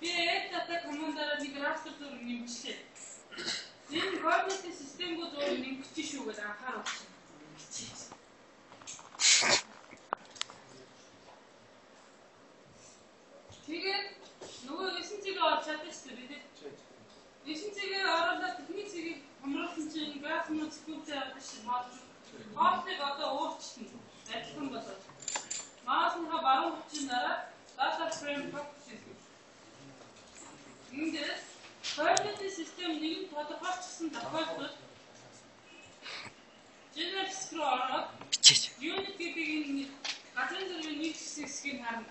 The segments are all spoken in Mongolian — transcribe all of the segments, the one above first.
Би data командаараа нэг raster зураг нэмчихлээ. Энэ coordinate системгүй зураг нэмчих шүү гэж анхааруулсан. Тэгээд нөгөө 9 цэгээ олж чадчих шүү дээ. 9 цэгээ оруулаад техник цэгийг хамруулсан чинь граф нь секундтэй явдаг шиг болж хоолыг одоо өөрчлөлт адилхан болоод маусныхаа баруун хүчин дараа data frame хийх. Эндээс coordinate систем нэгэн тодорхойлчихсан тохиолдолд general screw ороод unit гэдэг энэ газрын зургийн нэг хэсгийг харна.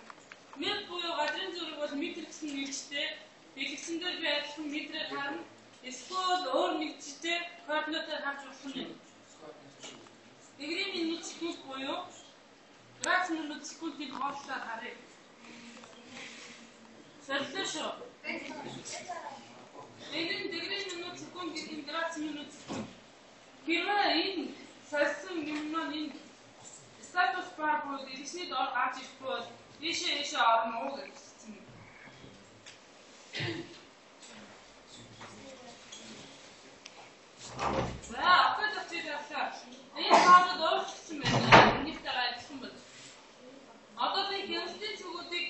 Мэл буюу газрын зураг бол метр гэсэн нэртэй дэлгэцэн дээр би адилхан метрээр харна. Эсвэл өөр нэгжтэй координатаар харж болох юм. Дэгрийн минут секунд буюу граф минут секундыг хооллоор харъя. Сэллээ шүү. Дэгрийн минут секунд гэдэг граф минут секунд. Хэрвээ энэ сэлсэн юм маань энэ статус бар буюу дэлгэцний доор гарч ирэхгүй бол ийшээ орно уу гэж хэлсэн юм. За, аппарат авчихлаа. Энэ хаалт өөрчлөсөн байна. Энэтэй адилхан байна. Одоо би хяналтын цэгүүдийг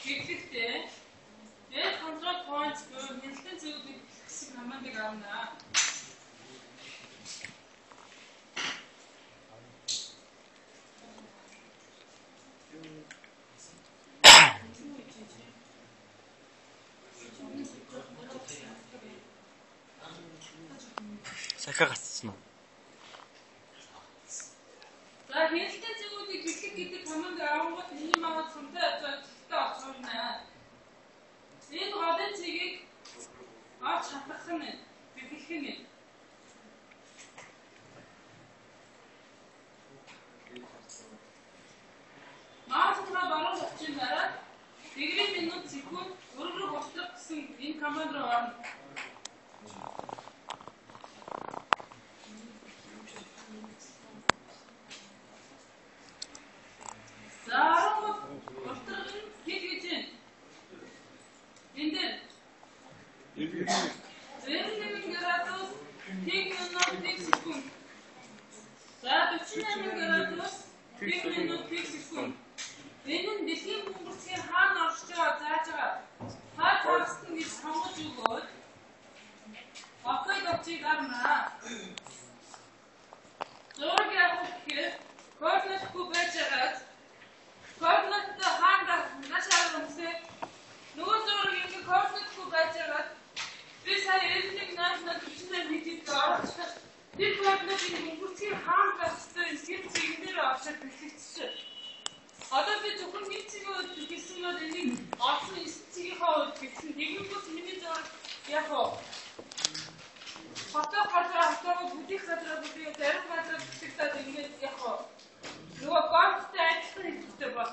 хэвлэхдээ дээд control points буюу хяналтын цэгүүдийг хэсэг командыг авнаа. Сахиа гацсан уу? За хяналтын цэгүүдийг хэвлэх гэдэг команд авангууд миний манад сумтай ажиллагатай олцоорно. Энэ гадын цэгийг авч хатгах нь хэвлэх нь. Маусныхаа баруун хүчин дараа дэгрийн минут секунд өргөрөг болдог гэсэн энэ команд руу орно. За уртаг нь хэд гэж байна? Энд дээр 91 градус 1 минут 1 секунд. За 48 градус 1 минут 1 секунд. Энэ нь дэлхийн бөмбөрцгийн хаана орж байгаа зааж байгаа. Та тагсан гэж сонгож өгөөд окей гэвчийг гарнаа. Зураг явах гэхээр координатгүй байж байгаад координаттай хаана нашаар өмсөө нөгөө зураг ингэ координатгүй байж байгаад би сая 91.48 мэдээд орчихсон. Тэр координатыг бөмбөрцгийн хаана гацтай тэр цэгэн дээр орчод бэлтгэсэн. Одоо би зөвхөн нэг цэгийн үед гэсэн бол энийг олсон 9 цэгийнхаа үед гэсэн. Тэгэнгүүт миний зураг яг фото газар бүдих газар зарим газар бичигдээд ингэж яг нөгөө гомтой адилхан хэлбэртэй бол